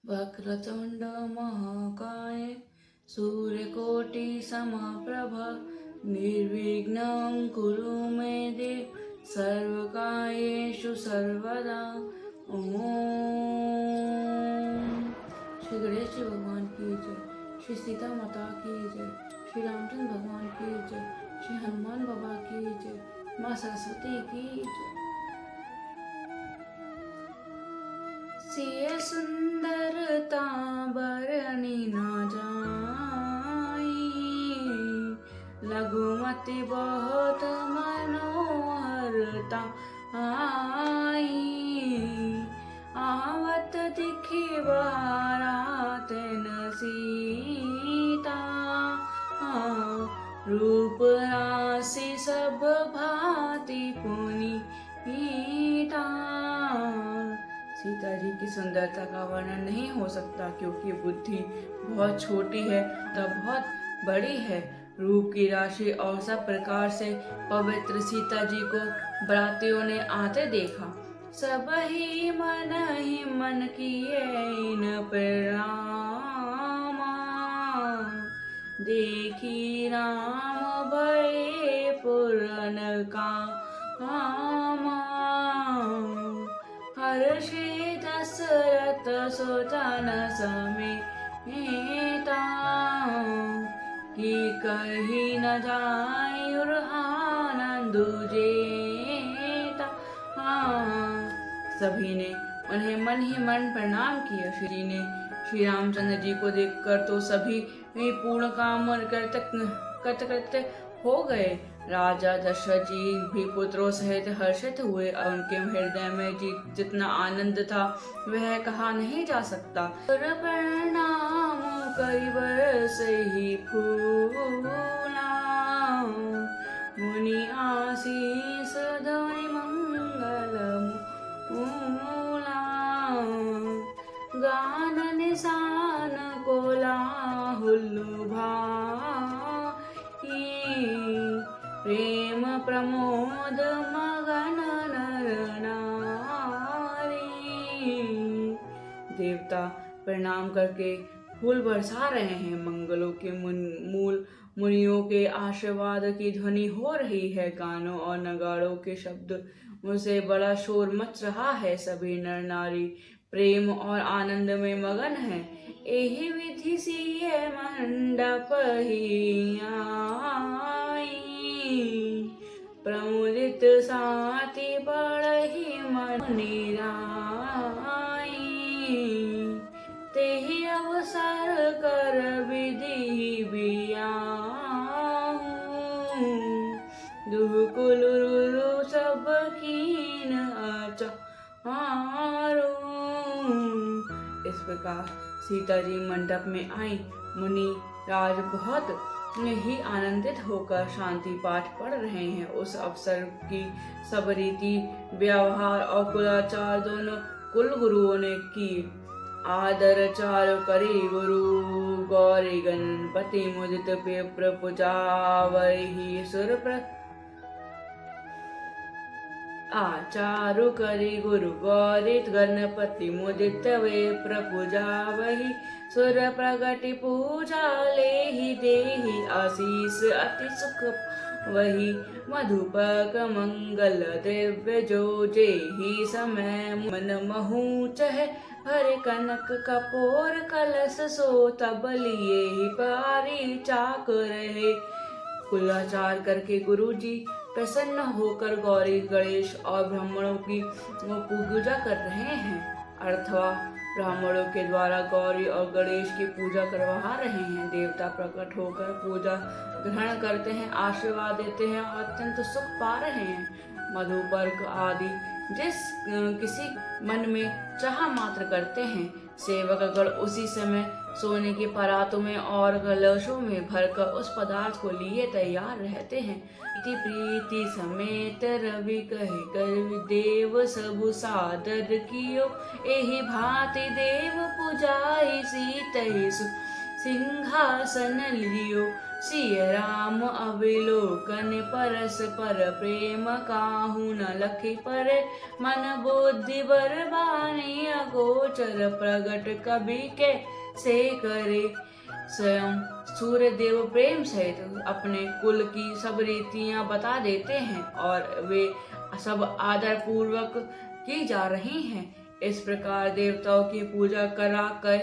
वक्रतुंड महाकाय सूर्यकोटि समप्रभ निर्विघ्नं कुरु मे देव सर्वकार्येषु सर्वदा। ओम। श्री गणेश जी भगवान की जय, श्री सीता माता की जय, श्री रामचंद्र भगवान की जय, श्री हनुमान बाबा की जय, माँ सरस्वती की जय। सिय सुंदरता बरनी न जाई, लघुमति बहुत मनोहरता आई। आवत दिखी बारात न सीता, रूप राशि सब भांति पुनीता। सीता जी की सुंदरता का वर्णन नहीं हो सकता, क्योंकि बुद्धि बहुत छोटी है तब बहुत बड़ी है। रूप की राशि और सब प्रकार से पवित्र सीता जी को बरातियों ने आते देखा। सब ही मन किए इन प्रणामा, देखी राम भये पूरन कामा। हर्षे दशरथ सुतन समेता, कि कही न जाय और आनंद जेता। सभी ने उन्हें मन ही मन प्रणाम किया। श्री ने श्री रामचंद्र जी को देखकर तो सभी पूर्ण काम कृतकृत्य हो गए। राजा दशरथ जी भी पुत्रों सहित हर्षित हुए और उनके हृदय में जितना आनंद था वह कहा नहीं जा सकता। प्रणाम कई बरस ही फूला, मुनि आशीष ध्वनि मंगल मूला। गान निशान कोलाहुल भाई, प्रेम प्रमोद मगन नर नारी। देवता प्रणाम करके फूल बरसा रहे हैं। मंगलों के मूल मुनियों के आशीर्वाद की ध्वनि हो रही है। गानों और नगाड़ों के शब्द मुझसे बड़ा शोर मच रहा है। सभी नर नारी प्रेम और आनंद में मगन है। एहि विधि सिय मंडप ही आई, प्रमुदित साति बढ़हि मन निराई। तेहि अवसर कर विधि बियाहूं, दुहुकुल रुरु सब कीन अचारू। इस प्रकार सीता जी मंडप में आई। मुनि राज बहुत ही आनंदित होकर शांति पाठ पढ़ रहे हैं। उस अवसर की सब रीति व्यवहार और कुलाचार दोनों कुल गुरुओं ने की। आदर चारु करी गुरु, गौरी गणपति मुदित विप्र पूजावहि सुर आचारु करी गुरु गौरी गणपति मुदित विप्र पूजावहि सुर प्रगति पूजा लेहि देहि आशीष अति सुख वही। मधुपक मंगल दिव्य जो जेहि समय मन महु चहे, हरे कनक कपोर कलश सो तब लिए ही पारी चाक रहे। कुलाचार करके गुरु जी प्रसन्न होकर गौरी गणेश और ब्राह्मणों की पूजा कर रहे हैं। अर्थवा ब्राह्मणों के द्वारा गौरी और गणेश की पूजा करवा रहे हैं। देवता प्रकट होकर पूजा ग्रहण करते हैं, आशीर्वाद देते हैं और अत्यंत सुख पा रहे हैं। मधुपर्क आदि जिस किसी मन में चाह मात्र करते हैं, सेवकगण उसी समय सोने के परातों में और कलशों में भरकर उस पदार्थ को लिए तैयार रहते हैं। प्रीति समेत रवि कहे कर देव सबु सादर कियो, एहि भांति देव पूजाहि सीतहि सिंहासन लियो। सिय राम अविलोकन परस्पर प्रेम काहू न लखि परे। मन बुद्धि बरबानी अगोचर प्रगट कवि के से करे। स्वयं सूर्य देव प्रेम सहित अपने कुल की सब रीतियां बता देते हैं और वे सब आदर पूर्वक की जा रही हैं। इस प्रकार देवताओं की पूजा करा कर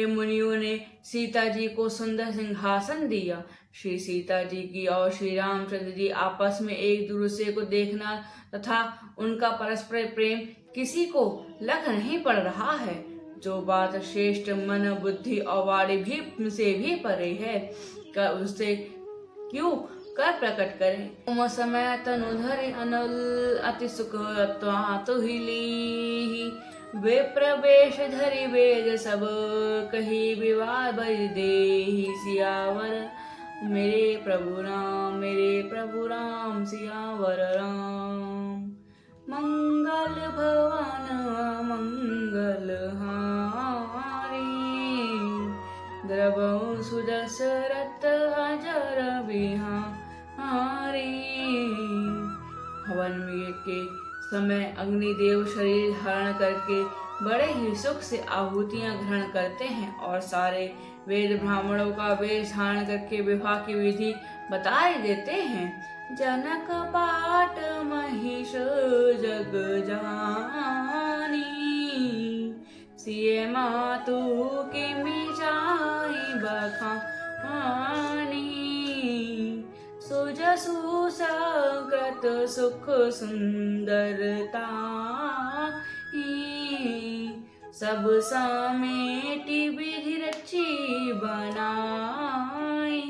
मुनियों ने सीता जी को सुंदर सिंहासन दिया। श्री सीता जी की और श्री रामचंद्र जी आपस में एक दूसरे को देखना तथा उनका परस्पर प्रेम किसी को लग नहीं पड़ रहा है, जो बात श्रेष्ठ मन बुद्धि और वाणी भी से भी परे है, का उससे क्यों कर प्रकट करें। तुम समय तनु धरि अनुल अति सुख तुहिली। वे प्रवेश धरि वेद सब कही विवाद बरि देहि। सियावर मेरे प्रभु राम सियावर राम। मंगल भवन मंगल हारी। द्रवहु सुदशरथ अजर बिहारी। हवन के समय अग्निदेव शरीर धारण करके बड़े ही सुख से आहुतियां ग्रहण करते हैं और सारे वेद ब्राह्मणों का वेश धारण करके विवाह की विधि बताए देते हैं। जनक पाट महिष जग जानी। सिय मातु की मिजाई बखानी। सुजसु सकृत सुख सुंदरता। सब समेटि विधि रची बनाई।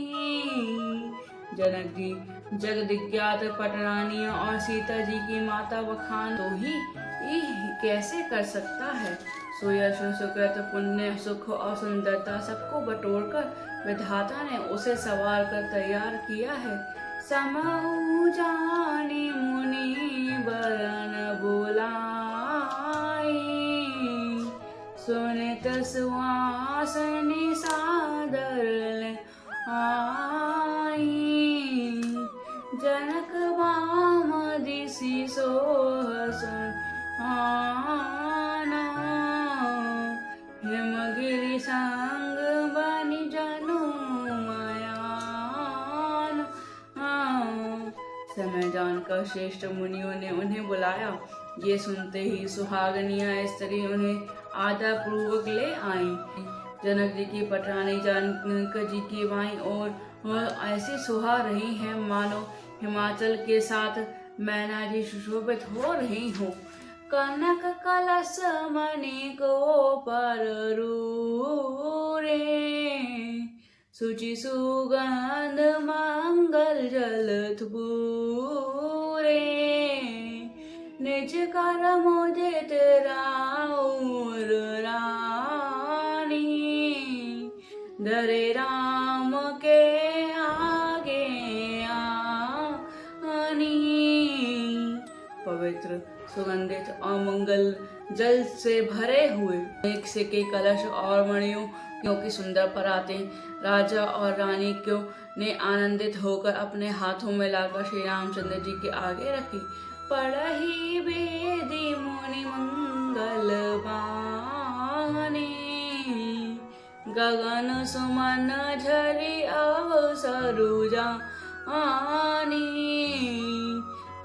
जनक जी जगदिज्ञात पटरानी और सीता जी की माता बखान तो ही कैसे कर सकता है। सो यश सुकृत पुण्य सुख और सुंदरता सबको बटोरकर विधाता ने उसे सवार कर तैयार किया है। समहु जानी मुनि बरन बुलाई। सुनित सुहासनि सादर आई। जनक बाम दिसि सोहस आना। हिमगिरि संग बनि जनु मयान। समय जानकर श्रेष्ठ मुनियों ने उन्हें बुलाया। ये सुनते ही सुहागनियां स्त्री उन्हें आदर पूर्वक ले आईं। जनक जी की पटरानी जानक जी की बाईं ओर ऐसी सुहा रही हैं मानो हिमाचल के साथ मैना जी सुशोभित हो रही हो। कनक कलश मणि को पर रे। सुचि सुगंध मंगल जल थूरे। निज कर मुदित राउर रानी। धरे राम के आगे आनी। पवित्र सुगंधित और मंगल जल से भरे हुए एक से के कलश और मणियों की सुंदर परातें राजा और रानी क्यों ने आनंदित होकर अपने हाथों में लाकर श्री रामचंद्र जी के आगे रखी। पढ़ही वेदी मुनि मंगल बानी। गगन सुमन झरी अवसरु जानी।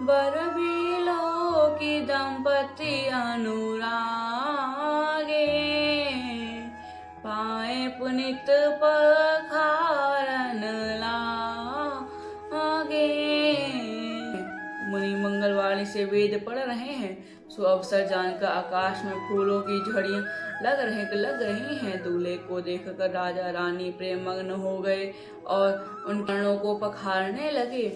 बर बिलो की दंपति अनुरागे। पाए पुनित पखारन लागे। मुनि मंगलवाणी से वेद पढ़ रहे हैं। सो अवसर जानकर आकाश में फूलों की झड़ियां लग रही हैं। दूल्हे को देखकर राजा रानी प्रेम मग्न हो गए और उन कर्णों को पखारने लगे।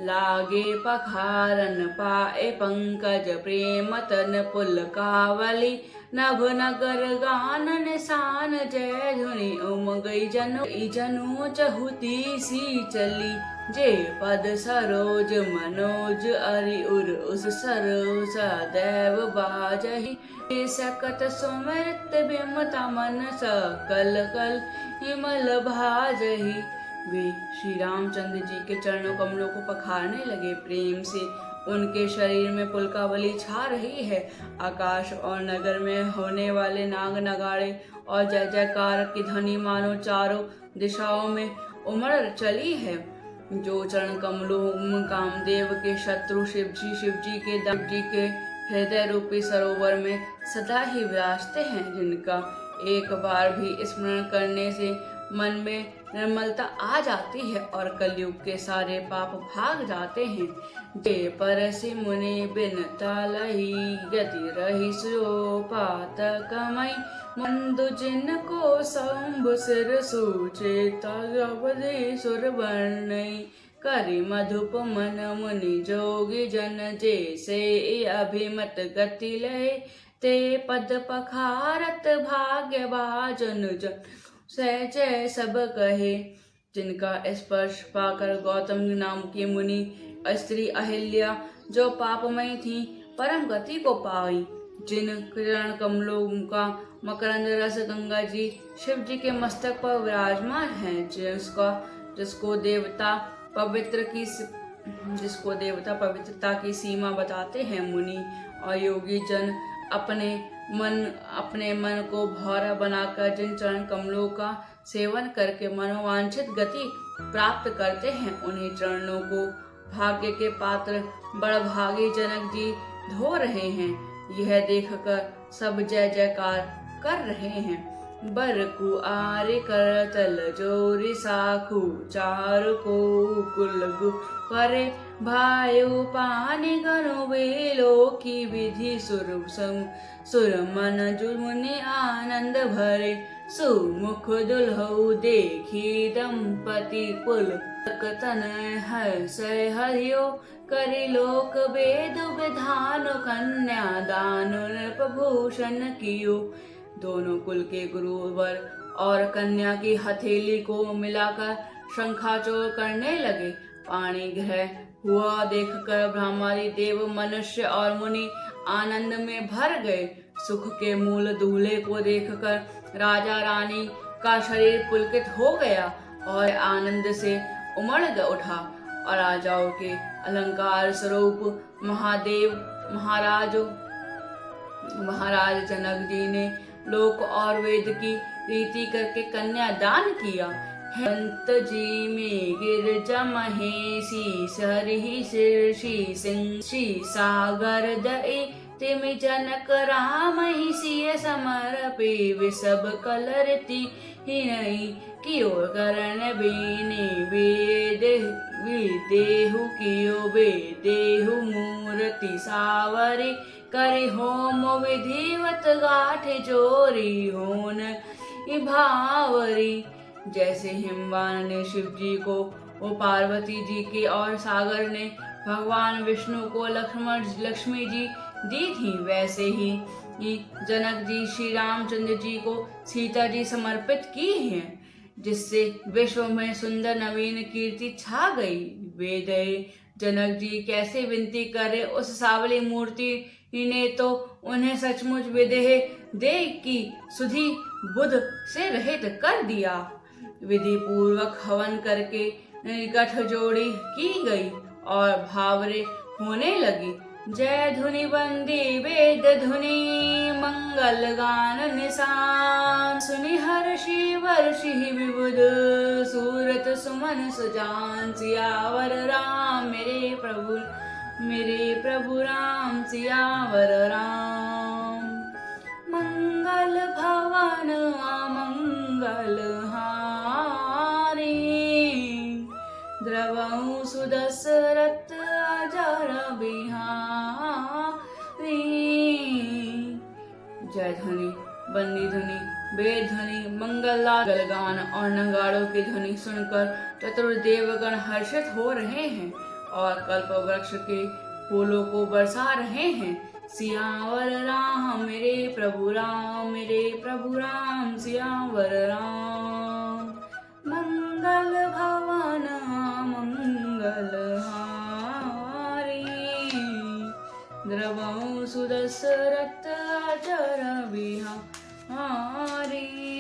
लागे पखारन पाए पंकज प्रेम तन पुल कावली। नभ नगर गानन निशान जय धुनि उमगई जनु चहुती सी चली जे पद सरोज मनोज अरि उर उस सरो सदैव बाजहि सकत सुमृत बिमता मन सकल कल हिमल भाजहि। वे श्री रामचंद्र जी के चरणों कमलों को पखारने लगे। प्रेम से उनके शरीर में पुलकावली छा रही है। आकाश और नगर में होने वाले नाग नगाड़े और जय जयकार की ध्वनि मानो चारों दिशाओं में उमड़ चली है। जो चरण कमलों कामदेव के शत्रु शिव जी के हृदय रूपी सरोवर में सदा ही विराजते हैं, जिनका एक बार भी स्मरण करने से मन में निर्मलता आ जाती है और कलयुग के सारे पाप भाग जाते हैं। जे परसि मुनि बिन तालहि गति रही सो पात कमई मंदु जिनको शंभु सिर सूचे तगवदे सुर वर्णई करि मधुप मन मुनि जोगी जन जैसे अभिमत गति लय ते पद पखारत भाग्य भाजन जन सहजय सब कहे। जिनका स्पर्श पाकर गौतम नाम की मुनि स्त्री अहिल्या जो पापमयी थी परम गति को पाई। जिन चरण कमलों का मकरंद रस गंगा जी शिव जी के मस्तक पर विराजमान है, जिसको देवता पवित्रता की सीमा बताते हैं। मुनि और योगी जन अपने मन को भौरा बनाकर जिन चरण कमलों का सेवन करके मनोवांछित गति प्राप्त करते हैं, उन्हीं चरणों को भाग्य के पात्र बड़भागी जनक जी धो रहे हैं। यह देखकर सब जय जयकार कर रहे हैं। बरकु आरे कर तल जोरी साखू चार को कुलगु करे भायु पानी गनु बेलो की विधि सुर मन जुमुनि आनंद भरे सुमुख दुल्हऊ देखी दंपति पुल तन हर्ष हरियो करि लोक वेद विधान कन्या दान नृपभूषण कियो। दोनों कुल के गुरुवर और कन्या की हथेली को मिलाकर शंखाचोर करने लगे। पाणी ग्रह हुआ देखकर ब्रह्मादि देव मनुष्य और मुनि आनंद में भर गए। सुख के मूल दूल्हे को देखकर राजा रानी का शरीर पुलकित हो गया और आनंद से उमड़ उठा। और राजाओं के अलंकार स्वरूप महाराज जनक जी ने लोक और वेद की रीति करके कन्या दान किया। हंत जी में गिरजा महेशी सरही शीर्षी सिंह सागर दई तिम जनक राम ही सिय समर्पे विसब कलरती हिनई कियो करण बीने वेदेहु कियो वेदेहु मूर्ति सावरी करि होम विधिवत गाठ जोरी होन भावरी। जैसे हिमवान ने शिव जी को वो पार्वती जी की और सागर ने भगवान विष्णु को लक्ष्मी जी दी थी, वैसे ही जनक जी श्री रामचंद्र जी को सीता जी समर्पित की हैं, जिससे विश्व में सुंदर नवीन कीर्ति छा गई। वेदय जनक जी कैसे विनती करे उस सावली मूर्ति ने तो उन्हें सचमुच विदेह दे की सुधि बुध से रहित कर दिया। विधि पूर्वक हवन करके गठजोड़ी की गई और भावरे होने लगी। जय धुनि बंदी वेद धुनि मंगल गान निशान सुनि हर्षि वर्षि विबुध सूरत सुमन सुजान सियावर राम मेरे प्रभु राम सियावर राम। मंगल भवन अमंगल हारी द्रवहु सुदशरथ अजर बिहारी। जय ध्वनि बंदी ध्वनि वेद ध्वनि मंगल गान और नगाड़ों की ध्वनि सुनकर चतुर्देवगण हर्षित हो रहे हैं और कल्प वृक्ष के फूलों को बरसा रहे हैं। सियावर राम मेरे प्रभु राम सियावर राम। मंगल भवन मंगल हारी, द्रवं सुदशरथ अजर बिहारी।